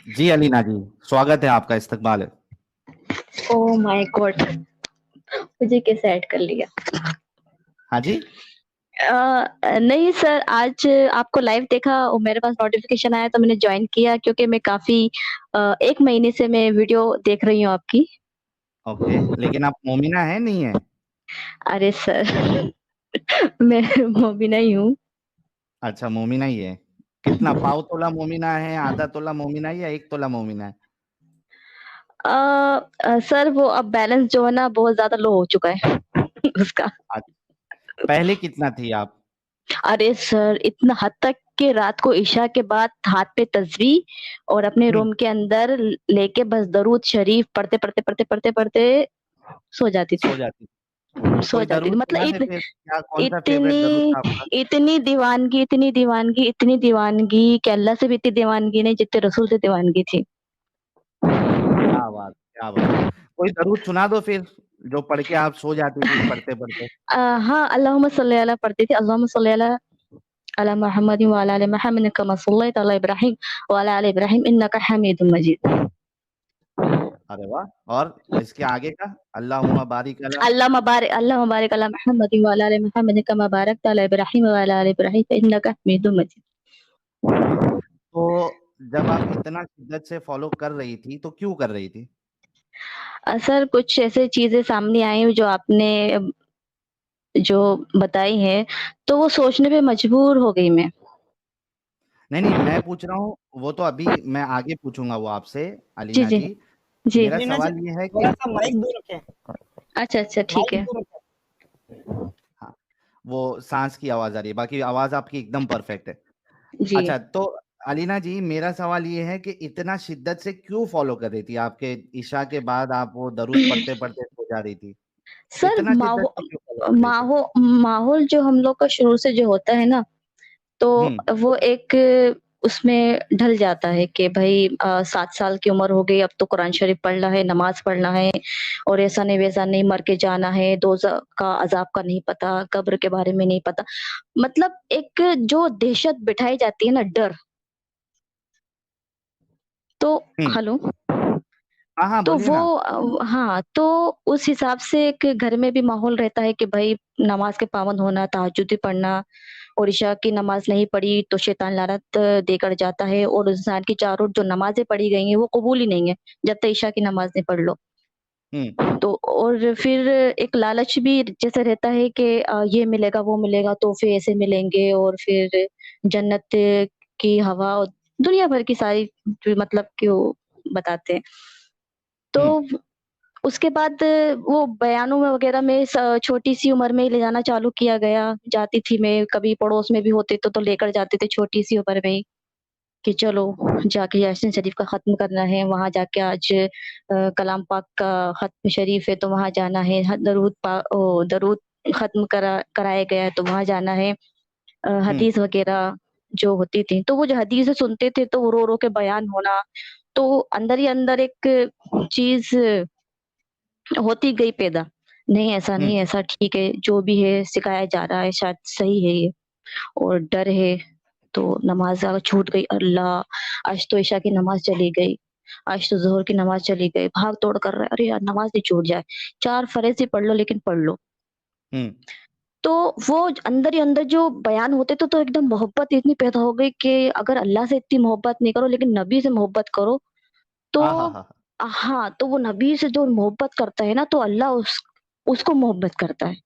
जी अलीना जी, स्वागत है आपका, इस्तकबाल है। Oh my God! मुझे कैसे ऐड कर लिया? हाँ जी। नहीं सर, आज आपको लाइव देखा और मेरे पास नोटिफ़िकेशन आया तो मैंने जॉइन किया क्योंकि मैं काफ़ी 1 महीने से मैं वीडियो देख रही हूँ आपकी। ओके, लेकिन आप मोमिना है नहीं है? अरे सर मैं मोमिना ही हूँ। अच्छा, मोमिना ही है। कितना पाव तोला मोमिना है, आधा तोला मोमिना है या 1 तोला मोमिना है? सर वो अब बैलेंस जो है ना बहुत ज़्यादा लो हो चुका है उसका। आज पहले कितना थी आप? अरे सर इतना हद तक कि रात को इशा के बाद हाथ पे तस्बीह और अपने हुँ, रूम के अंदर लेके बस दरूद शरीफ पढ़ते सो जाती थी। सो जाती। सो कोई जाती थी दरूद मतलब सुना दे फिर, क्या कौन-सा फ़ेवरेट इतनी दरूद था आपका? इतनी दीवानगी कि अल्लाह से भी इतनी दीवानगी नहीं जितनी रसूल से दीवानगी थी। क्या बात, क्या बात! कोई दरूद सुना दो फिर, जो पढ़ के आप सो जाती थी पढ़ते-पढ़ते। हाँ, अल्लाहुम्मा सल्ली अला पढ़ती थी। अल्लाहुम्मा सल्ली अला अला मुहम्मदिन व अला आलि मुहम्मदिन कमा सल्लैता अला इब्राहीम व अला आलि इब्राहीम इन्नका हमीदुम मजीद। अरे वाह! और इसके आगे का? अल्लाहुम्मा बारिक अला। अल्लाहुम्मा बारिक अला मुहम्मदिन व अला आलि मुहम्मदिन कमा बारकता अला इब्राहीम व अला आलि इब्राहीम इन्नका हमीदुम मजीद। ओके, तो जब आप इतना शिद्दत से फ़ॉलो कर रही थी, तो क्यों कर रही थी? सर कुछ ऐसे चीज़ें सामने आई जो आपने जो बताई हैं, तो वो सोचने पे मजबूर हो गई मैं। नहीं, नहीं, मैं पूछ रहा हूँ, वो तो अभी मैं आगे पूछूँगा वो आपसे, जी, अलीना जी। जी। जी। मेरा रीना जी, सवाल ये है कि थोड़ा-सा माइक दूर रखें, अच्छा, अच्छा ठीक माइक है। दूर रखें। हाँ, वो साँस की आवाज़ आ रही है, बाकी आवाज़ आपकी एकदम परफ़ेक्ट है। जी। अच्छा, तो अलीना जी, मेरा सवाल ये है कि इतना शिद्दत से क्यों फ़ॉलो कर रही थी? आपके इशा के बाद आप वो दरूद पढ़ते-पढ़ते सो जा रही थी। सर इतना शिद्दत से क्यों फ़ॉलो कर रही थी? माहौल जो हम लोग का शुरू से जो होता है ना, हुँ, तो वो एक उसमें ढल जाता है कि भई 7 साल की उम्र हो गई, अब तो कुरान शरीफ पढ़ना है, नमाज़ पढ़ना है और ऐसा नहीं, वैसा नहीं, मर के जाना है, दोज़ख का अज़ाब का नहीं पता, कब्र के बारे में नहीं पता। मतलब एक जो दहशत बिठाई जाती है ना, डर, तो हुँ। हेलो? हाँ, हाँ, तो बोलिए वो ना। हाँ, तो उस हिसाब से एक घर में भी माहौल रहता है कि भई नमाज़ के पाबंद होना, तहज्जुद भी पढ़ना और इशा की नमाज़ नहीं पढ़ी तो शैतान लानत देकर जाता है और उस इंसान की चारों जो नमाज़ें पढ़ी गई हैं, वो कबूल ही नहीं है, जब तक इशा की नमाज़ नहीं पढ़ लो। हुँ, तो और फिर एक लालच भी जैसे रहता है कि ये मिलेगा, वो मिलेगा, तोहफ़े ऐसे मिलेंगे और फिर जन्नत की हवा और दुनिया भर की सारी जो मतलब कि वो बताते हैं। तो हुँ, उसके बाद वो बयानों में वग़ैरह में छोटी-सी उम्र में ही ले जाना चालू किया गया। जाती थी मैं, कभी पड़ोस में भी होते तो लेकर जाते थे छोटी-सी उम्र में ही, कि चलो जाके यासीन शरीफ का ख़त्म करना है, वहाँ जाके आज कलाम पाक का ख़त्म शरीफ है तो वहाँ जाना है, दरूद ख़त्म कराया गया है तो वहाँ जाना है। हुँ, हदीस वग़ैरह जो होती थी, तो वो जो हदीसें सुनते थे तो वो रो-रो के बयान होना, तो अंदर ही अंदर एक चीज़ होती गई पैदा। नहीं ऐसा हुँ, नहीं, ऐसा ठीक है, जो भी है सिखाया जा रहा है शायद सही है ये और डर है, तो नमाज़ अगर छूट गई अल्लाह! आज तो इशा की नमाज़ चली गई, आज तो ज़ोहर की नमाज़ चली गई, भाग-दौड़ कर रहे हैं, अरे यार नमाज़ नहीं छूट जाए, 4 फ़र्ज़ ही पढ़ लो लेकिन पढ़ लो। हुँ। तो वो अंदर ही अंदर जो बयान होते थे तो एकदम मोहब्बत इतनी पैदा हो गई कि अगर अल्लाह से इतनी मोहब्बत नहीं करो लेकिन नबी से मोहब्बत करो, तो आहाहा! हाँ, तो वो नबी से जो मोहब्बत करता है ना तो अल्लाह उसको मोहब्बत करता है।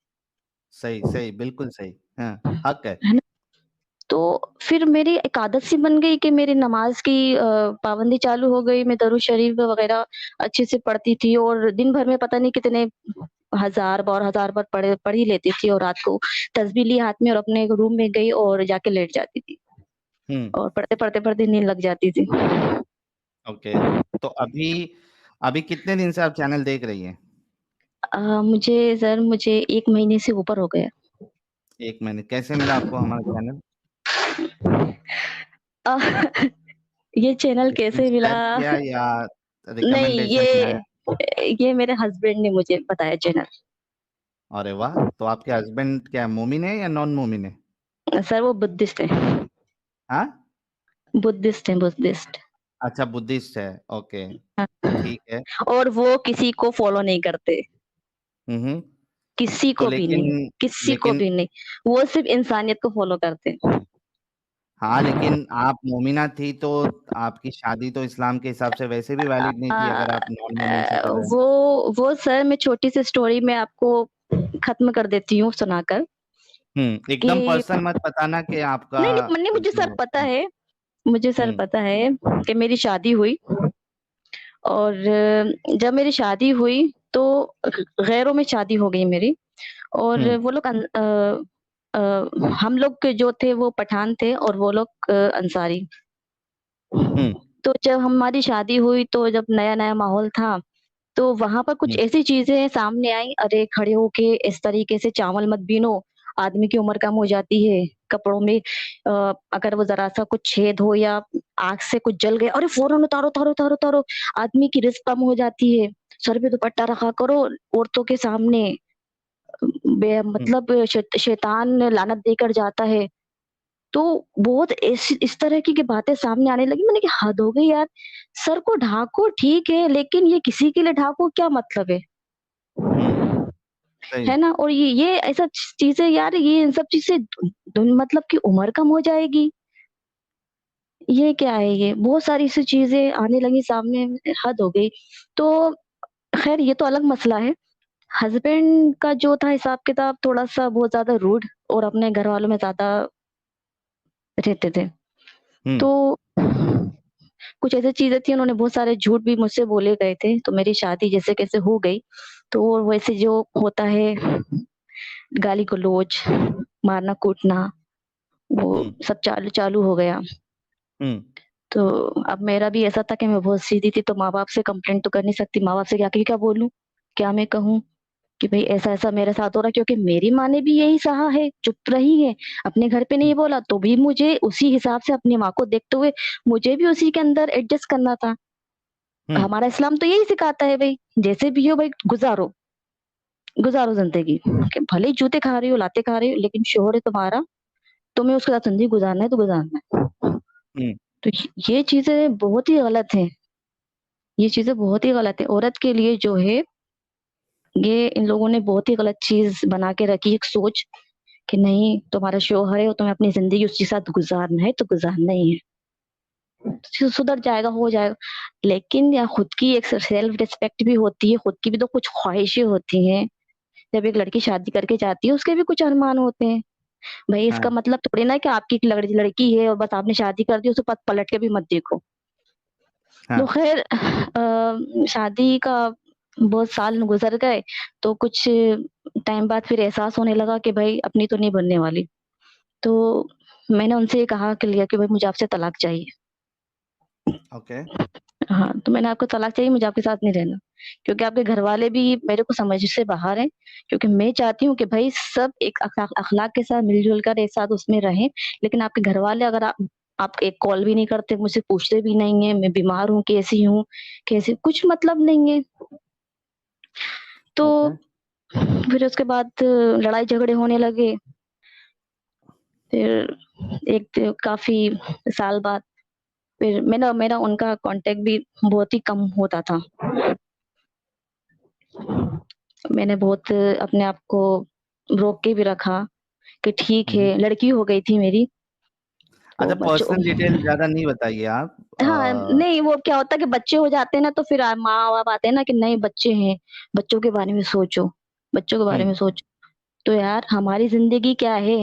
सही, सही, बिल्कुल सही। हाँ, हक है। है ना? तो फिर मेरी एक आदत सी बन गई कि मेरी नमाज़ की पाबंदी चालू हो गई, मैं दरूद शरीफ वग़ैरह अच्छे से पढ़ती थी और दिन भर में पता नहीं कितने हज़ार बार पढ़ ही लेती थी और रात को तस्बीह ली हाथ में और अपने एक रूम में गई और जाके लेट जाती थी हुँ, और पढ़ते-पढ़ते नींद लग जाती थी। ओके। तो अभी अभी कितने दिन से आप चैनल देख रही हैं? मुझे 1 महीने से ऊपर हो गया। 1 महीने, कैसे मिला आपको हमारा चैनल? अ, ये चैनल किसी ने कैसे मिला? शेयर किया या नहीं, रिकमेंडेशन में आया? ये मेरे हस्बैंड ने मुझे बताया चैनल। अरे वाह! तो आपके हस्बैंड क्या मोमिन है या नॉन मोमिन है? सर वो बुद्धिस्ट हैं। हाँ? बुद्धिस्ट हैं, बुद्धिस्ट। अच्छा बुद्धिस्ट है, ओके, ठीक है। और वो किसी को फॉलो नहीं करते, हम्म। किसी तो को भी लेकिन नहीं, किसी को लेकिन भी नहीं। वो सिर्फ इंसानियत को फॉलो करते हैं। हाँ, लेकिन आप मोमिना थी तो आपकी शादी तो इस्लाम के हिसाब से वैसे भी वैलिड नहीं थी, अगर आप नॉन मोमिन से कर रहे हैं। वो सर मैं छोटी सी स्टोरी में आपको खत्म कर देती हूँ सुनाकर एकदम कि पर्सनल मत बताना कि आपका नहीं नहीं नहीं, मुझे सर जो। पता है, मुझे सर हम्म पता है कि मेरी शादी हुई। और जब मेरी शादी हुई तो गैरों में शादी हो गई मेरी। और हम्म वो लोग हम लोग के जो थे वो पठान थे और वो लोग अंसारी। हम्म तो जब हमारी शादी हुई तो जब नया-नया माहौल था, तो वहाँ पर कुछ हम्म ऐसी चीज़ें सामने आई, अरे खड़े होके इस तरीके से चावल मत बीनो, आदमी की उम्र कम हो जाती है। कपड़ों में अगर वो ज़रा-सा कुछ छेद हो या आग से कुछ जल गया, अरे फ़ौरन उतारो, उतारो, उतारो, उतारो, आदमी की रिज़्क कम हो जाती है। सर पे दुपट्टा रखा करो औरतों के सामने। हम्म मतलब शैतान लानत देकर जाता है। तो बहुत इस तरह की बातें सामने आने लगी, मैंने कहा हद हो गई यार, सर को ढाको ठीक है, लेकिन ये किसी के लिए ढाको क्या मतलब है? हम्म, सही। है ना? और ये ऐसा चीज़ें यार, ये इन सब चीज़ से मतलब कि उम्र कम हो जाएगी, ये क्या है ये? बहुत सारी ऐसी चीज़ें आने लगी सामने, हद हो गई। तो खैर ये तो अलग मसला है। हस्बैंड का जो था हिसाब-किताब थोड़ा-सा बहुत ज़्यादा रूड और अपने घरवालों में ज़्यादा रहते थे। हम्म तो कुछ ऐसी चीज़ें थी, उन्होंने बहुत सारे झूठ भी मुझसे बोले गए थे, तो मेरी शादी जैसे-कैसे हो गई। तो वैसे जो होता है गाली-गलौज, मारना-कूटना, वो हम्म सब चालू चालू हो गया। हम्म तो अब मेरा भी ऐसा था कि मैं बहुत सीधी थी, तो माँ-बाप से कंप्लेंट तो कर नहीं सकती, माँ-बाप से जाके क्या बोलूँ? क्या मैं कहूँ कि भई ऐसा-ऐसा मेरे साथ हो रहा है? क्योंकि मेरी माँ ने भी यही सहा है, चुप रही है। अपने घर पे नहीं बोला, तो भी मुझे उसी हिसाब से अपनी माँ को देखते हुए मुझे भी उसी के अंदर एडजस्ट करना था। हम्म हमारा इस्लाम तो यही सिखाता है भई, जैसे भी हो भई गुज़ारो, गुज़ारो ज़िंदगी। कि भले ही जूते खा रही हो, लाते खा रही हो, लेकिन शौहर है तुम्हारा, तुम्हें उसके साथ ज़िंदगी गुज़ारना है तो गुज़ारना है। हम्म तो ये चीज़ें बहुत ही गलत हैं, ये चीज़ें बहुत ही गलत है। औरत के लिए जो है, ये इन लोगों ने बहुत ही गलत चीज़ बना के रखी है, एक सोच कि नहीं तुम्हारा शौहर है और तुम्हें अपनी ज़िंदगी उसके साथ गुज़ारना है तो गुज़ारना ही है। सुधर जाएगा, हो जाएगा। लेकिन या खुद की एक सेल्फ रिस्पेक्ट भी होती है, खुद की भी तो कुछ ख्वाहिशें होती हैं। जब एक लड़की शादी करके जाती है, उसके भी कुछ अरमान होते हैं। भई इसका हाँ मतलब थोड़ी ना कि आपकी एक लड़की है और बस आपने शादी कर दी, उसे पलट के भी मत देखो। तो हाँ। ख़ैर शादी का बहुत साल गुज़र गए, तो कुछ टाइम बाद फिर एहसास होने लगा कि भई अपनी तो नहीं बनने वाली। तो मैंने उनसे ये कहा क्लियर कि भई मुझे आपसे तलाक चाहिए। ओके। हाँ, तो मैंने आपको तलाक चाहिए, मुझे आपके साथ नहीं रहना। क्योंकि आपके घरवाले भी मेरे को समझ से बाहर हैं, क्योंकि मैं चाहती हूँ कि भई सब एक अख़लाक के साथ मिल-जुल कर एक साथ उसमें रहें। लेकिन आपके घरवाले अगर आप एक कॉल भी नहीं करते, मुझसे पूछते भी नहीं हैं, मैं बीमार हूँ, कैसी हूँ, कैसे कुछ मतलब नहीं है। तो ओके। फिर उसके बाद लड़ाई-झगड़े होने लगे। फिर काफ़ी साल बाद फिर मेरा मेरा उनका कॉन्टैक्ट भी बहुत ही कम होता था। मैंने बहुत अपने आप को रोक के भी रखा कि ठीक हम्म। है, लड़की हो गई थी मेरी, तो अच्छा, बच्चों पर्सनल डिटेल ज्यादा नहीं बताइए आप। हाँ, नहीं वो क्या होता है कि बच्चे हो जाते हैं ना, तो फिर माँ-बाप आते हैं ना कि नहीं बच्चे हैं, बच्चों के बारे में सोचो, बच्चों के बारे में हम्म सोचो। तो यार हमारी ज़िंदगी क्या है?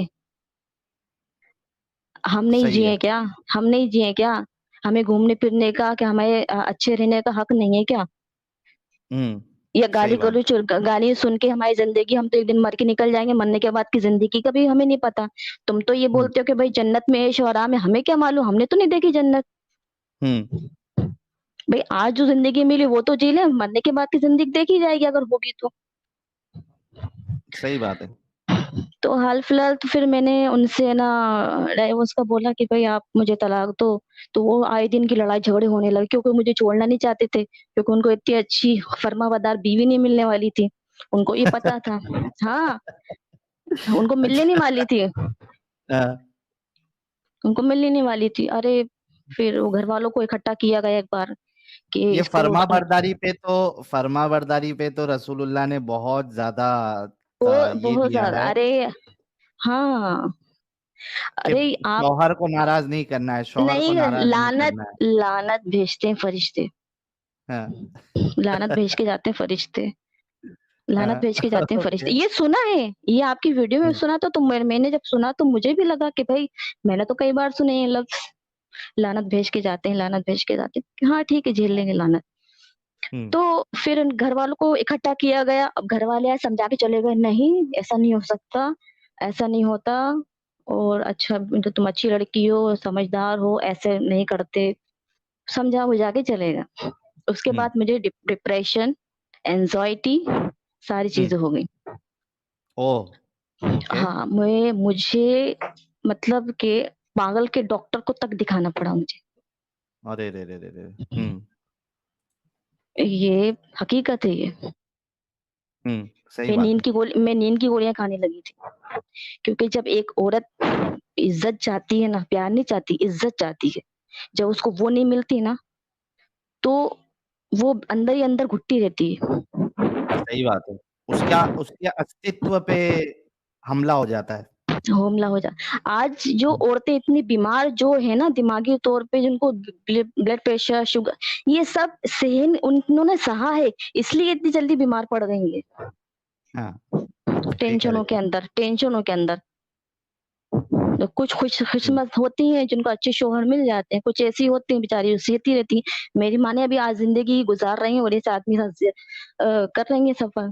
हम नहीं सही है। जिए क्या? हम नहीं जिए क्या? हमें घूमने-फिरने का, क्या हमें अच्छे रहने का हक नहीं है क्या? हम्म या सही बात। गाली-गलौच गाली सुन के हमारी ज़िंदगी, हम तो एक दिन मर के निकल जाएँगे, मरने के बाद की ज़िंदगी का भी हमें नहीं पता। तुम तो ये हम्म बोलते हो कि भई जन्नत में ऐश-ओ-आराम है, हमें क्या मालूम? हमने तो नहीं देखी जन्नत। हम्म भई आज जो ज़िंदगी मिली वो तो जी लें, मरने के बाद की ज़िंदगी देखी जाएगी अगर होगी तो। सही बात है। तो हाल-फिलहाल तो फिर मैंने उनसे ना डाइवोर्स का बोला कि भई आप मुझे तलाक दो, तो वो आए दिन की लड़ाई-झगड़े होने लगे, क्योंकि मुझे छोड़ना नहीं चाहते थे, क्योंकि उनको इतनी अच्छी फर्माबरदार बीवी नहीं मिलने वाली थी। उनको ये पता था। हाँ, उनको मिलने नहीं अच्छा। वाली थी, हाँ। उनको मिलने नहीं वाली थी। अरे! फिर वो घरवालों को इकट्ठा किया गया एक बार कि ये इसको फर्माबरदारी पे तो रसूलुल्लाह ने बहुत ज़्यादा वो ये बहुत दिया ज़्यादा है अरे हाँ, कि अरे आप शौहर को नाराज़ नहीं करना है, शौहर को नहीं नाराज़ नहीं लानत करना है। लानत भेजते हैं फरिश्ते, हाँ। लानत भेज के जाते हैं फरिश्ते। लानत हाँ, भेज के जाते हैं ओके। फरिश्ते। ये सुना है, ये आपकी वीडियो में हुँ, सुना तो मैंने जब सुना तो मुझे भी लगा कि भाई मैंने तो कई बार सुने ये लफ्ज़, लानत भेज के जाते हैं, लानत भेज के जाते हैं। हाँ, ठीक है झेल लेंगे लानत। हुँ, तो फिर उन घरवालों को इकट्ठा किया गया। अब घरवाले आए समझा के चले गए, नहीं ऐसा नहीं हो सकता, ऐसा नहीं होता और अच्छा तो तुम अच्छी लड़की हो, समझदार हो, ऐसे नहीं करते। समझा-बुझा के चले गए। उसके हुँ, बाद मुझे डिप्रेशन, एंग्ज़ायटी सारी हुँ। चीज़ें हो गई। ओह! ओके। हाँ, मुझे मतलब कि पागल के डॉक्टर को तक दिखाना पड़ा मुझे। अरे रे रे रे रे! हुँ, ये हकीकत है ये। हुँ, सही बात है। मैं नींद की गोलियाँ खाने लगी थी। क्योंकि जब एक औरत इज़्ज़त चाहती है ना, प्यार नहीं चाहती, इज़्ज़त चाहती है। जब उसको वो नहीं मिलती ना, तो वो अंदर ही अंदर घुटती रहती है। सही बात है। उसका उसके अस्तित्व पे हमला हो जाता है। हमला हो जा आज जो हुँ, औरतें इतनी बीमार जो है ना दिमागी तौर पे जिनको ब्लड प्रेशर, शुगर ये सब सहन उन्होंने सहा है, इसलिए इतनी जल्दी बीमार पड़ गई हैं। हाँ, सही कह रही हैं। टेंशनों के अंदर। तो कुछ हुँ, खुशकिस्मत होती हैं जिनको अच्छे शौहर मिल जाते हैं, कुछ ऐसी होती हैं बेचारी सहती रहती हैं। मेरी माँ ने अभी आज ज़िंदगी गुज़ार रही हैं और इस आदमी के साथ कर रही हैं सफ़र।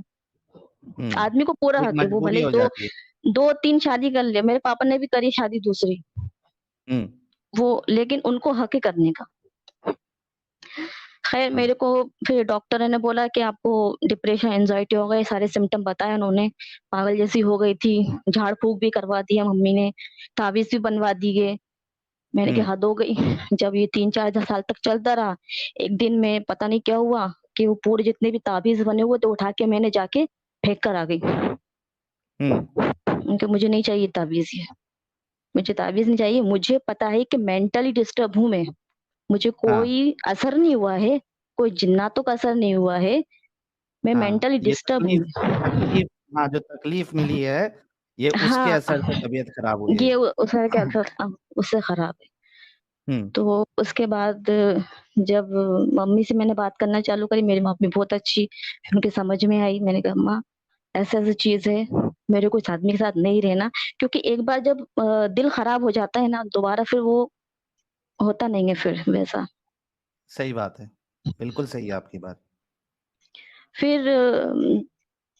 हुँ। आदमी को पूरा एक हक है, वो मजबूरी भले हो 2 जाती है। 2-3 शादी कर ले। मेरे पापा ने भी करी शादी दूसरी, हुँ, वो लेकिन उनको हक है करने का। ख़ैर हाँ। मेरे को फिर डॉक्टर ने बोला कि आपको डिप्रेशन, एंग्ज़ायटी हो गए, सारे सिम्पटम बताए उन्होंने। पागल जैसी हो गई थी, झाड़-फूँक भी करवा दिया मम्मी ने, तावीज़ भी बनवा दिए। मैंने हुँ, कहा हद हो गई। जब ये 3-4 साल तक चलता रहा, एक दिन में पता नहीं क्या हुआ कि वो पूरे जितने भी ताबीज़ बने हुए थे उठा के मैंने जाके फेंक कर आ गई। हुँ, मैंने कहा मुझे नहीं चाहिए ताबीज़ ये, मुझे ताबीज़ नहीं चाहिए, मुझे पता है कि मेंटली डिस्टर्ब हूँ मैं। मुझे हाँ। कोई असर नहीं हुआ है, कोई जिन्नातों का असर नहीं हुआ है, मैं हाँ, मेंटली ये डिस्टर्ब हूँ। तकलीफ हाँ, जो तकलीफ मिली है, ये उसके हाँ, असर से तबीयत खराब हुई है। ये उसका क्या असर था, उससे खराब है। हुँ, तो उसके बाद जब मम्मी से मैंने बात करना चालू करी, मेरी मम्मी बहुत अच्छी, उनके समझ में आई। मैंने कहा अम्मा ऐसा-ऐसा चीज़ है, मेरे को इस आदमी के साथ नहीं रहना क्योंकि एक बार जब दिल खराब हो जाता है ना, दोबारा फिर वो होता नहीं है फिर वैसा। सही बात है। बिल्कुल सही है आपकी बात। फिर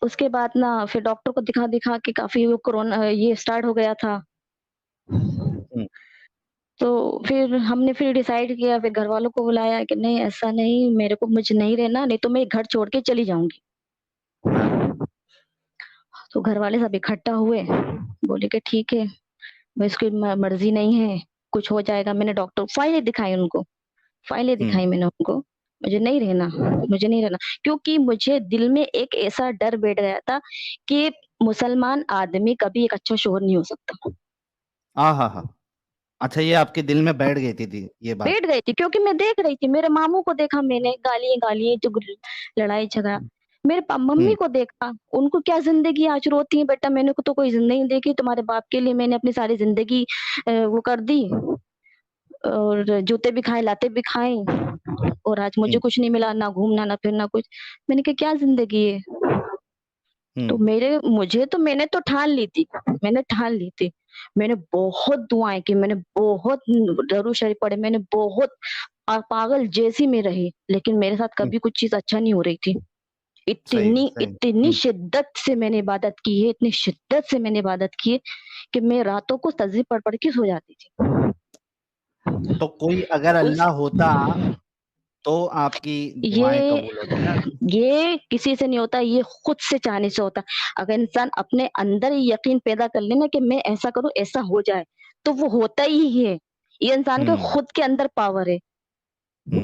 उसके बाद ना फिर डॉक्टर को दिखा-दिखा के काफ़ी वो कोरोना ये स्टार्ट हो गया था। हुँ, तो फिर हमने फिर डिसाइड किया, फिर घरवालों को बुलाया कि नहीं ऐसा नहीं, मेरे को मुझे नहीं रहना, नहीं तो मैं घर छोड़ के चली जाऊँगी। हाँ, तो घरवाले सब इकट्ठा हुए, बोले कि ठीक है, बस इसकी मर्ज़ी नहीं है, कुछ हो जाएगा। मैंने डॉक्टर को फाइलें दिखाई उनको, फाइलें हुँ, दिखाई मैंने उनको, मुझे नहीं रहना, मुझे नहीं रहना। क्योंकि मुझे दिल में एक ऐसा डर बैठ गया था कि मुसलमान आदमी कभी एक अच्छा शौहर नहीं हो सकता। आहाहा! अच्छा ये आपके दिल में बैठ गई थी ये बात। बैठ गई थी क्योंकि मैं देख रही थी, मेरे मामू को देखा मैंने, गालियाँ-गालियाँ लड़ाई-झगड़ा। मेरे मम्मी हुँ, को देखा, उनको क्या ज़िंदगी आज रोती हैं, बेटा मैंने को तो कोई ज़िंदगी नहीं देखी, तुम्हारे बाप के लिए मैंने अपनी सारी ज़िंदगी वो कर दी और जूते भी खाए, लातें भी खाई और आज मुझे हुँ, कुछ नहीं मिला, ना घूमना, ना फिरना कुछ। मैंने कहा क्या ज़िंदगी है? हुँ, तो मैंने तो ठान ली थी, मैंने ठान ली थी। मैंने बहुत दुआएँ की, मैंने बहुत दरूद शरीफ पढ़े, मैंने बहुत पागल जैसी मैं रही, लेकिन मेरे साथ हुँ, कभी कुछ चीज़ अच्छा नहीं हो रही थी। सही, इतनी सही। इतनी हुँ, शिद्दत से मैंने इबादत की है, इतनी शिद्दत से मैंने इबादत की है कि मैं रातों को तस्बीह पढ़-पढ़ के सो जाती थी। तो कोई अगर उस अल्लाह होता, तो आपकी दुआएँ ये कबूल होती ना? ये किसी से नहीं होता, ये खुद से चाहने से होता। अगर इंसान अपने अंदर ही यकीन पैदा कर ले ना कि मैं ऐसा करूँ, ऐसा हो जाए, तो वो होता ही है। ये इंसान के हुँ, खुद के अंदर पावर है। हुँ।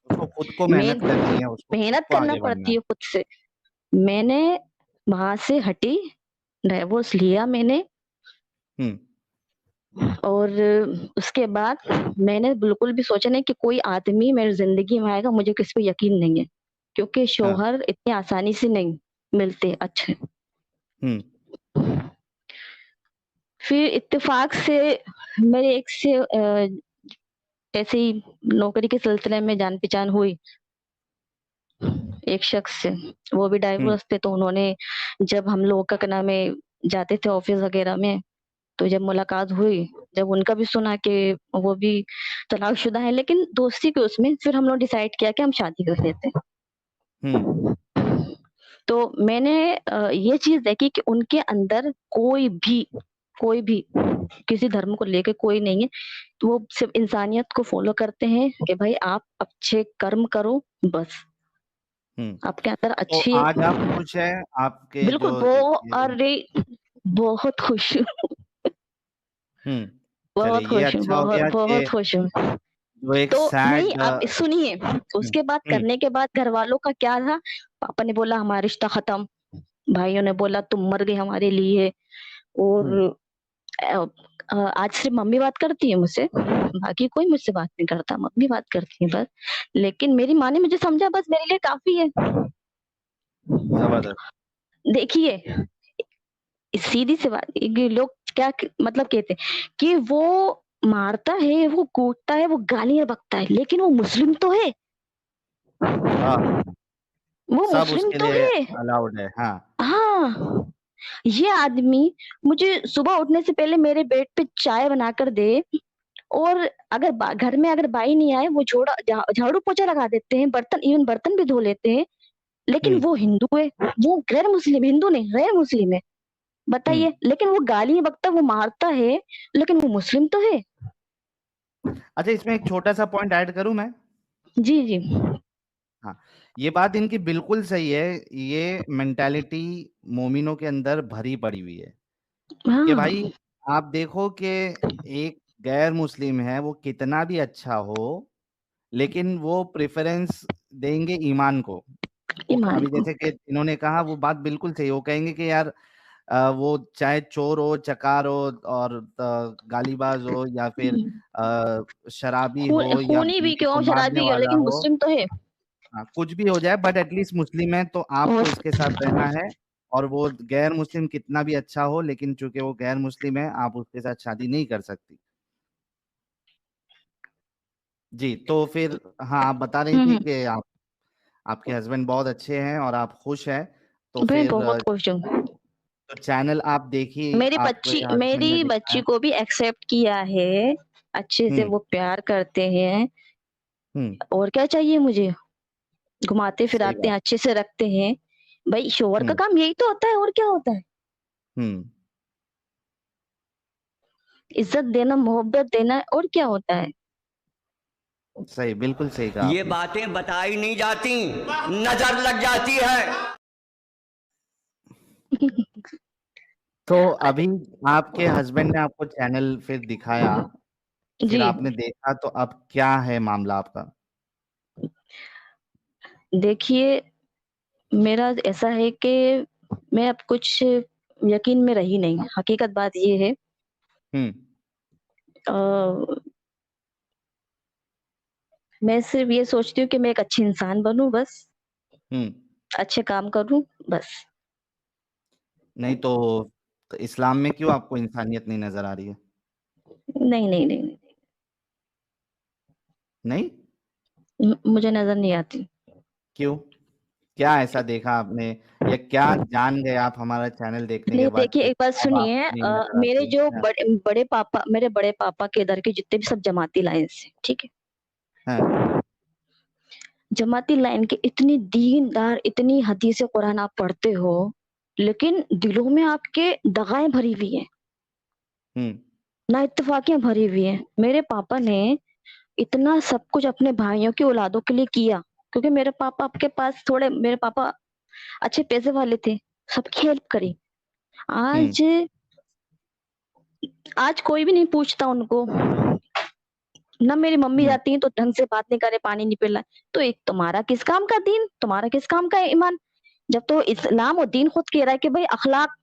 उसको खुद को मेन मेहनत करनी है, उसको खुद मेहनत को करना आगे बढ़ना पड़ती है। है खुद से। मैंने वहाँ से हटी, डिवोर्स लिया मैंने, हुँ, और उसके बाद मैंने बिल्कुल भी सोचा नहीं कि कोई आदमी मेरी ज़िंदगी में आएगा, मुझे किसी पे यकीन नहीं है, क्योंकि हाँ। शौहर इतनी आसानी से नहीं मिलते अच्छे। हुँ। फिर इत्तेफ़ाक से मेरे एक से ऐसे ही नौकरी के सिलसिले में जान-पहचान हुई, एक शख़्स से। वो भी हुँ। डाइवोर्स थे, तो उन्होंने जब हम लोग का क्या नाम है, जाते थे ऑफ़िस वग़ैरह में, तो जब मुलाकात हुई, जब उनका भी सुना कि वो भी तलाकशुदा है, लेकिन दोस्ती के उसमें फिर हम लोग डिसाइड किया कि हम शादी कर लेते हैं। हुँ। तो मैंने ये चीज़ देखी कि उनके अंदर कोई भी किसी धर्म को लेके कोई नहीं है। तो वो सिर्फ़ इंसानियत को फ़ॉलो करते हैं कि भाई आप अच्छे कर्म करो बस। हुँ। आपके अंदर तो अच्छी आज आप खुश हैं? आपके बिल्कुल जो वो ये अरे! बहुत खुश हूँ, हुँ। चलिए बहुत ये खुश हूँ, अच्छा हो गया कि बहुत खुश हूँ। जो एक तो नहीं सैड अब सुनिए, हुँ। उसके बाद हुँ। करने के बाद घरवालों का क्या था, पापा ने बोला हमारा रिश्ता खत्म, भाइयों ने बोला तुम मर गई हमारे लिए और हुँ। अ आज सिर्फ़ मम्मी बात करती है मुझसे, बाकी कोई मुझसे बात नहीं करता, मम्मी बात करती है बस। लेकिन मेरी माँ ने मुझे समझा बस मेरे लिए काफ़ी है। ज़बरदस्त। देखिए, सीधी-सी बात है कि लोग क्या क मतलब कहते हैं कि वो मारता है, वो कूटता है, वो गालियाँ बकता है, लेकिन वो मुस्लिम तो है। हाँ, वो सब मुस्लिम उसके तो लिए है। अलाउड है। हाँ। हाँ, ये आदमी मुझे सुबह उठने से पहले मेरे बेड पे चाय बनाकर दे और अगर घर में अगर बाई नहीं आए वो झाड़ू पोछा लगा देते हैं, बर्तन भी धो लेते हैं, लेकिन हुँ। वो हिंदू है, वो गैर मुस्लिम हिंदू नहीं, गैर मुस्लिम है। हुँ। बताइए, लेकिन वो गालियाँ बकता, वो मारता है, लेकिन वो मुस्लिम तो है। अच्छा इसमें एक छोटा-सा पॉइंट ऐड करूँ मैं? जी, जी। हाँ, ये बात इनकी बिल्कुल सही है। ये मेंटालिटी मोमिनों के अंदर भरी पड़ी हुई है कि हाँ, भाई आप देखो कि एक गैर मुस्लिम है, वो कितना भी अच्छा हो, लेकिन वो प्रेफ़रेंस देंगे ईमान को। वो ईमान अभी को। जैसे कि इन्होंने कहा वो बात बिल्कुल सही है। वो कहेंगे कि यार वो चाहे चोर हो, चकार हो और गालीबाज़ हो या फिर हुँ, शराबी हो या खूनी भी बीवी को क्यों, मारने शराबी क्यों, वाला लेकिन हो, मुस्लिम तो है। हाँ, कुछ भी हो जाए बट एटलीस्ट मुस्लिम है तो आपको और इसके साथ रहना है और वो गैर मुस्लिम कितना भी अच्छा हो लेकिन चूँकि वो गैर मुस्लिम है, आप उसके साथ शादी नहीं कर सकती। जी, तो फिर हाँ, आप बता रही हुँ, थी हुँ। कि आपके हस्बैंड बहुत अच्छे हैं और आप खुश हैं, तो मैं फिर बहुत खुश हूँ। तो चैनल आप देखिए, आपके हस्बैंड ने मेरी दिखाया बच्ची को भी एक्सेप्ट किया है, अच्छे से हुँ। वो प्यार करते हैं हुँ। और क्या चाहिए मुझे? सही घुमाते-फिराते बात। हैं, अच्छे से रखते हैं। भई शौहर का हुँ। काम यही तो होता है और क्या होता है? हुँ। इज़्ज़त देना, मोहब्बत देना और क्या होता है? सही, बिल्कुल सही कहा ये आपने। बातें बताई नहीं जाती, नजर लग जाती है। तो अभी आपके हस्बैंड ने आपको चैनल फिर दिखाया, फिर जी, आपने देखा तो अब क्या है मामला आपका? देखिए मेरा ऐसा है कि मैं अब कुछ यकीन में रही नहीं। हकीकत बात ये है हुँ। अ, मैं सिर्फ़ ये सोचती हूँ कि मैं एक अच्छी इंसान बनूँ बस, हुँ। अच्छे काम करूँ बस। नहीं तो इस्लाम में क्यों आपको इंसानियत नहीं नज़र आ रही है? नहीं, नहीं, नहीं, नहीं। नहीं? मुझे नज़र नहीं आती। क्यों? क्या ऐसा देखा आपने या क्या जान गए आप हमारा चैनल देखने के नहीं बाद देखिए कि एक बात अब सुनिए आपको नहीं नज़र मेरे आती? जो हाँ। बड़े पापा के इधर के जितने भी सब जमाती लाइन से, ठीक है? हाँ। जमाती लाइन के इतनी दीनदार, इतनी हदीसें कुरान आप पढ़ते हो, लेकिन दिलों में आपके दगाएँ भरी हुई हैं, हुँ। नाइत्तेफ़ाकियाँ भरी हुई हैं। मेरे पापा ने इतना सब कुछ अपने भाइयों की औलादों के लिए किया, क्योंकि मेरे पापा अच्छे पैसे वाले थे, सबकी हेल्प करी। हुँ। आज आज कोई भी नहीं पूछता उनको, ना मेरी मम्मी हुँ। जाती हैं तो ढंग से बात नहीं करे, पानी नहीं पिलाए। तो एक तुम्हारा किस काम का दीन, तुम्हारा किस काम का ईमान? जब तो इस्लाम और दीन खुद कह रहा है कि भई अखलाक,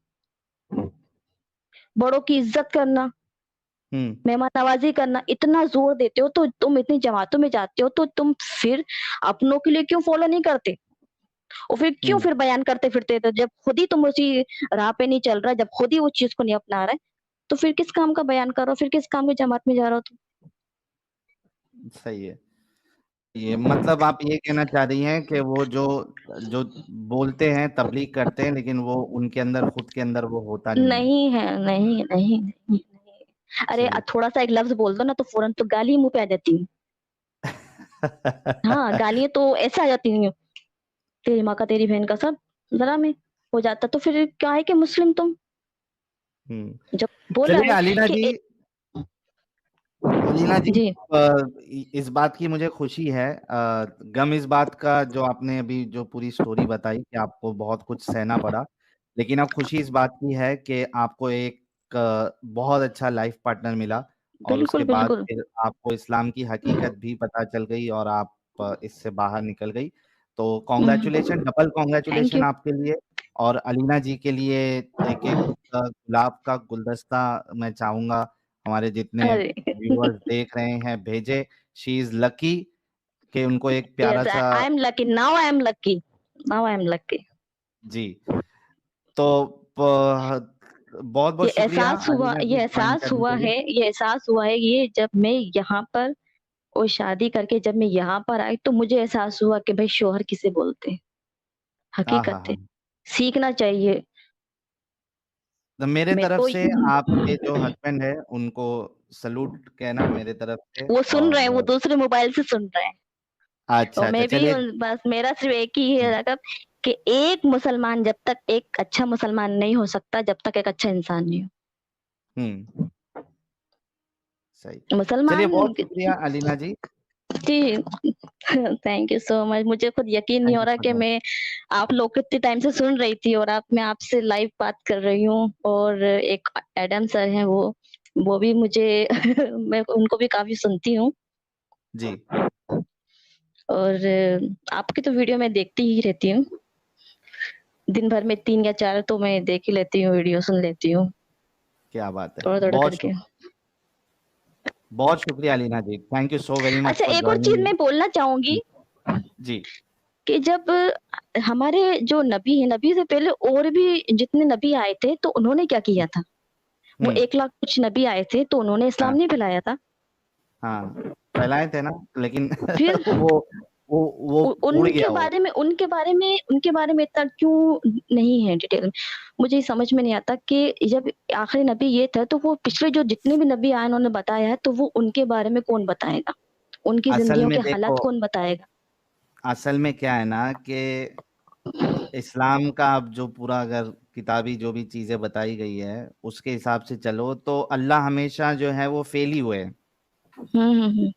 बड़ों की इज़्ज़त करना, मेहमान नवाजी करना इतना जोर देते हो, तो तुम इतनी जमातों में जाते हो, तो तुम फिर अपनों के लिए क्यों फॉलो नहीं करते? और फिर क्यों फिर बयान करते फिरते? तो जब खुद ही तुम उसी राह पे नहीं चल रहा, जब खुद ही उस चीज को नहीं अपना रहे, तो फिर किस काम का बयान करो, फिर किस काम की जमात में जा रहे हो तुम? सही है। ये मतलब आप ये कहना चाह रही हैं कि वो जो जो बोलते हैं तबलीग करते हैं, लेकिन वो उनके अंदर खुद के अंदर वो होता नहीं है। नहीं है, नहीं, नहीं, नहीं, नहीं। अरे चलिए। थोड़ा-सा एक लफ्ज़ बोल दो ना, तो फ़ौरन तो गाली मुँह पे आ जाती है। हाँ, गालियाँ तो ऐसे आ जाती हैं, तेरी माँ का, तेरी बहन का, सब ज़रा में हो जाता। तो फिर क्या है कि मुस्लिम तुम, जब बोला चलिए है अलीना कि जी, अलीना जी, जी, इस बात की मुझे खुशी है, गम इस बात का जो आपने अभी जो पूरी स्टोरी बताई कि आपको बहुत कुछ सहना पड़ा, लेकिन अब खुशी इस बात की है कि आपको एक बहुत अच्छा लाइफ पार्टनर मिला, और बिल्कुल, उसके बाद बिल्कुल। फिर आपको इस्लाम की हकीकत भी पता चल गई और आप इससे बाहर निकल गई। तो congratulation, double thank congratulation you. आपके लिए। और अलीना जी के लिए एक एक गुलाब का गुलदस्ता मैं चाहूंगा हमारे जितने अरे! व्यूअर्स देख रहे हैं भेजे। शी इज लकी कि उनको एक प्यारा यस, सा। I am lucky, now I am lucky, now I am lucky. जी। तो बहुत बहुत शुक्रिया अलीना जी ज्वाइन करने के लिए। ये एहसास हुआ है ये जब मैं यहाँ पर और शादी करके जब मैं यहाँ पर आई, तो मुझे एहसास हुआ कि भाई शौहर किसे बोलते हैं, हाँ हाँ हकीकत हाँ। है। सीखना चाहिए। तो मेरे मैं तरफ तो से आपके जो हस्बैंड है उनको सलूट कहना मेरे तरफ से। वो सुन रहे हैं, वो और दूसरे मोबाइल से सुन रहे हैं। अच्छा और अच्छा मैं भी चलिए। बस मेरा सिर्फ एक ही है रकब कि एक मुसलमान जब तक एक अच्छा मुसलमान नहीं हो सकता, जब तक एक अच्छा इंसान नहीं हम्म। सही। हो। चलिए मुसलमान बहुत शुक्रिया अलीना जी। जी, थैंक यू सो मच। मुझे खुद यकीन नहीं थैंक हो यू रहा सो कि मच। मैं आप लोग को इतने टाइम से सुन रही थी, और मैं आपसे लाइव बात कर रही हूँ, और एक एडम सर हैं, वो भी मुझे मैं उनको भी काफ़ी सुनती हूँ। जी। और आपकी तो वीडियो मैं देखती ही रहती हूँ। दिन भर में 3 या 4 तो मैं देख ही लेती हूँ, वीडियो सुन लेती हूँ, क्या बात है, थोड़ा-थोड़ा बहुत करके। बहुत शुक्रिया Alina ji, thank you so very much अच्छा, फॉर एक और चीज़ ज्वाइनिंग। मैं बोलना चाहूँगी जी। कि जब हमारे जो नबी हैं, नबी से पहले और भी जितने नबी आए थे, तो उन्होंने क्या किया था? वो हम्म। 1 लाख कुछ नबी आए थे, तो उन्होंने इस्लाम हाँ नहीं फैलाया था? हाँ, फैलाए थे ना, लेकिन फिर वो वो उड़ गया वो। उनके बारे में इतना क्यों नहीं है डिटेल में? मुझे ये समझ में नहीं आता कि जब आखिरी नबी ये था, तो वो पिछले जो जितने भी नबी आए उन्होंने बताया है, तो वो उनके बारे में कौन बताएगा? उनकी असल ज़िंदगियों में के देखो, हालात कौन बताएगा? असल में क्या है ना कि इस्लाम का अब जो पूरा अगर किताबी जो भी चीजें बताई गई है उसके हिसाब से चलो तो अल्लाह हमेशा जो है वो फेल ही हुए हैं। हुँ, हुँ, हुँ।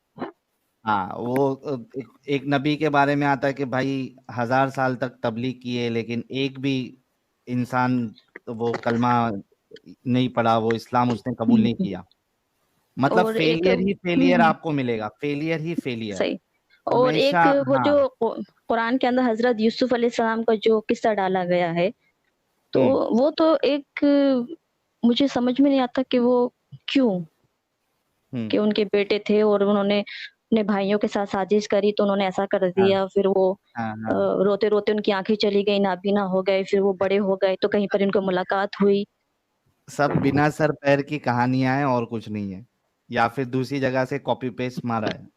हाँ, वो एक नबी के बारे में आता है कि भाई 1000 साल तक तबलीग किए, लेकिन एक भी इंसान तो वो कलमा नहीं पढ़ा, वो इस्लाम उसने कबूल हुँ, नहीं हुँ। किया। मतलब और एक फेलियर ही हुँ, फेलियर हुँ, आपको मिलेगा, फेलियर ही फेलियर सही। और हमेशा। एक वो हाँ। जो कुरान के अंदर हज़रत यूसुफ अलैहिस्सलाम का जो किस्सा डाला गया है, तो हम्म। वो तो एक मुझे समझ में नहीं आता कि वो क्यों? हम्म। कि उनके बेटे थे और उन्होंने अपने भाइयों के साथ साजिश करी, तो उन्होंने ऐसा कर हाँ दिया। फिर वो हाँ हाँ। रोते-रोते उनकी आँखें चली गई, नाबीना हो गए, फिर वो बड़े हो गए, तो कहीं पर इनको मुलाकात हुई। सब बिना सर पैर की कहानियां हैं और कुछ नहीं है, या फिर दूसरी जगह से कॉपी पेस्ट मारा है।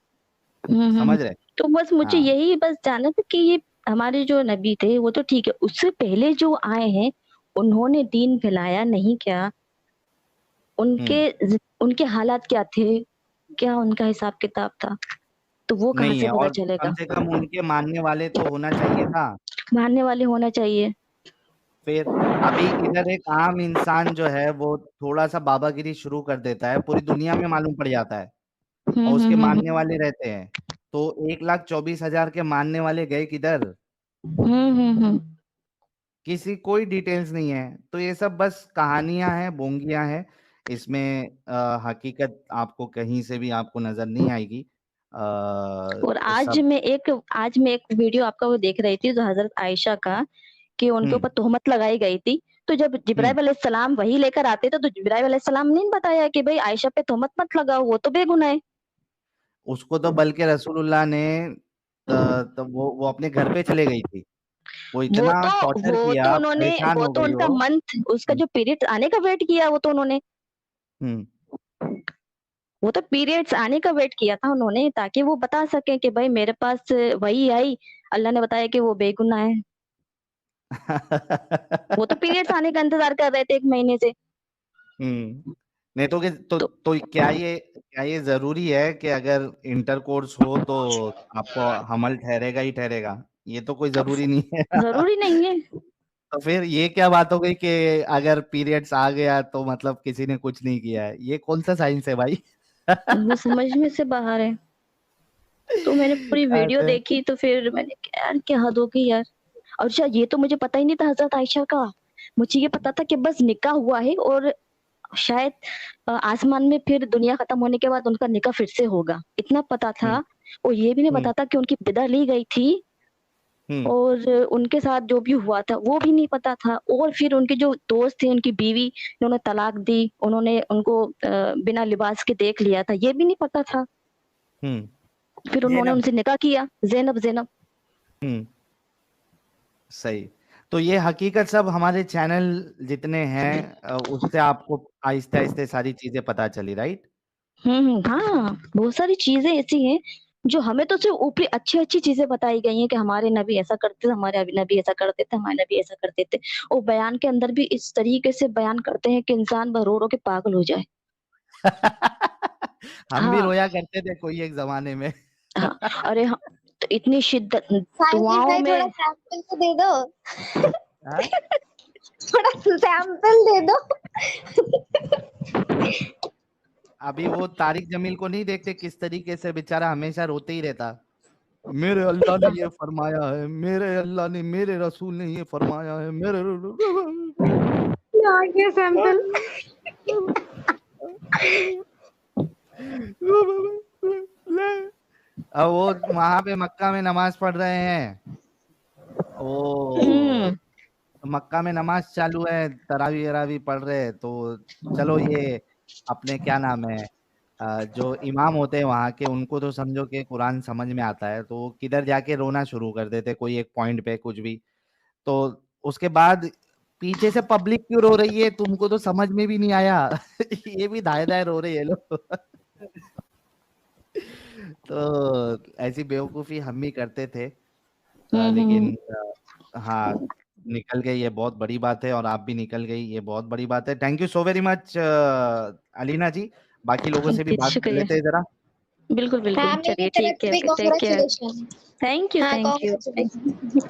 हुँ, हुँ, हुँ। समझ रहे। तो बस मुझे हाँ। यही बस जानना था कि ये हमारे जो नबी थे, वो तो ठीक है, उससे पहले जो आए हैं, उन्होंने दीन फैलाया नहीं क्या? हम्म। उनके हालात क्या थे? क्या उनका हिसाब-किताब था? तो वो कहाँ नहीं से है, पता और चलेगा? कम से कम उनके मानने वाले तो होना चाहिए था। मानने वाले होना चाहिए। फिर अभी इधर एक आम इंसान जो है वो थोड़ा सा बाबागिरी शुरू कर देता है, पूरी दुनिया में मालूम पड़ जाता है, हुँ, और हुँ, उसके हुँ, मानने हुँ। वाले रहते हैं। तो 1,24,000 के मानने वाले गए किधर? हुँ, हुँ, हुँ। किसी कोई डिटेल्स नहीं है। तो ये सब बस कहानियां हैं, बोंगियां हैं। इसमें हकीकत आपको कहीं से भी आपको नजर नहीं आएगी। और सब। आज मैं एक वीडियो आपका वो देख रही थी, जो हज़रत आयशा का, कि उनके हम्म। ऊपर तोहमत लगाई गई थी। तो जब जिब्राइल अलैहिस्सलाम वही लेकर आते थे तो जिब्राइल अलैहिस्सलाम ने नहीं बताया कि भाई आयशा पे तोहमत मत लगाओ, वो तो बेगुनाह है। उसको तो बल्कि रसूलुल्लाह ने तो वो अपने घर पे चले गई थी। वो इतना टॉर्चर किया, परेशान वो हो तो गई उनका वो। मंथ उसका जो पीरियड्स आने का वेट किया वो तो उन्होंने। हुँ। वो तो पीरियड्स आने का वेट किया था उन्होंने ताकि वो बता सकें कि भाई मेरे पास वही आई, अल्लाह ने बताया कि वो बेगुनाह है। वो तो पीरियड्स आने का इंतज़ार कर रहे थे 1 महीने से। हुँ। नहीं तो तो क्या ये ज़रूरी है कि अगर इंटरकोर्स हो तो आपको हमल ठहरेगा ही ठहरेगा? ये तो कोई ज़रूरी नहीं है। ज़रूरी नहीं है। तो फिर ये क्या बात हो गई कि अगर पीरियड्स आ गया तो मतलब किसी ने कुछ नहीं किया है? ये कौन-सा साइंस है भाई? वो समझ में से बाहर है। तो मैंने पूरी वीडियो ऐसे देखी तो फिर मैंने कहा यार क्या हद हो गई यार। और अच्छा ये तो मुझे पता ही नहीं था हज़रत आयशा का। मुझे ये पता था कि बस निकाह हुआ है और शायद आसमान में फिर दुनिया खत्म होने के बाद उनका निकाह फिर से होगा, इतना पता हुँ, था। और ये भी नहीं हुँ, पता था कि उनकी बिदा ली गई थी हुँ, और उनके साथ जो भी हुआ था वो भी नहीं पता था। और फिर उनके जो दोस्त थे, उनकी बीवी, उन्होंने तलाक दी, उन्होंने उनको बिना लिबास के देख लिया था, ये भी नहीं पता था। हुँ। फिर उन्होंने ज़ैनब उनसे निकाह किया, ज़ैनब। हुँ, सही। तो ये हकीकत सब हमारे चैनल जितने हैं उससे आपको आहिस्ते-आहिस्ते सारी चीज़ें पता चली, राइट? हाँ, बहुत सारी चीज़ें ऐसी हैं, जो हमें तो सिर्फ़ ऊपरी अच्छी-अच्छी चीज़ें बताई गई हैं कि हमारे नबी ऐसा करते थे, हमारे नबी ऐसा करते थे, हमारे नबी ऐसा करते थे। और बयान के अंदर भी इस तरीके से बयान करते हैं कि इंसान रो-रो के पागल हो जाए। हम भी हाँ, रोया करते थे कोई एक ज़माने में। हाँ। अरे हाँ, तो इतनी शिद्दत साहिल दुआओं भाई थोड़ा में सैंपल तो दे दो। हाँ? थोड़ा सैंपल दे दो। अभी वो तारिक जमील को नहीं देखते किस तरीके से बेचारा हमेशा रोते ही रहता। मेरे अल्लाह ने ये फरमाया है, मेरे अल्लाह ने मेरे रसूल ने ये फरमाया है, मेरे यहाँ के सैंपल। अब वो वहाँ पे मक्का में नमाज़ पढ़ रहे हैं। वो हुँ, मक्का में नमाज़ चालू है, तरावी-वरावी पढ़ रहे हैं, तो चलो ये अपने क्या नाम है जो इमाम होते हैं वहाँ के उनको तो समझो कि कुरान समझ में आता है, तो वो किधर जाके रोना शुरू कर देते कोई एक पॉइंट पे कुछ भी। तो उसके बाद पीछे से पब्लिक क्यों रो रही है तुमको तो समझ में भी नहीं आया। ये भी दाएँ-दाएँ रो रहे हैं ये लोग। तो ऐसी बेवकूफ़ी हम भी करते थे। हुँ। लेकिन हाँ, निकल गई ये बहुत बड़ी बात है और आप भी निकल गई ये बहुत बड़ी बात है। Thank you so very much Alina ji. बाकी लोगों से भी जी, बात कर शुक्रिया। लेते हैं ज़रा। बिल्कुल, हाँ, बिल्कुल। मेरी चलिए तरफ ठीक से है, भी take care. Congratulation. Thank you, हाँ, थैंक यू। कांग्रेचुलेशन।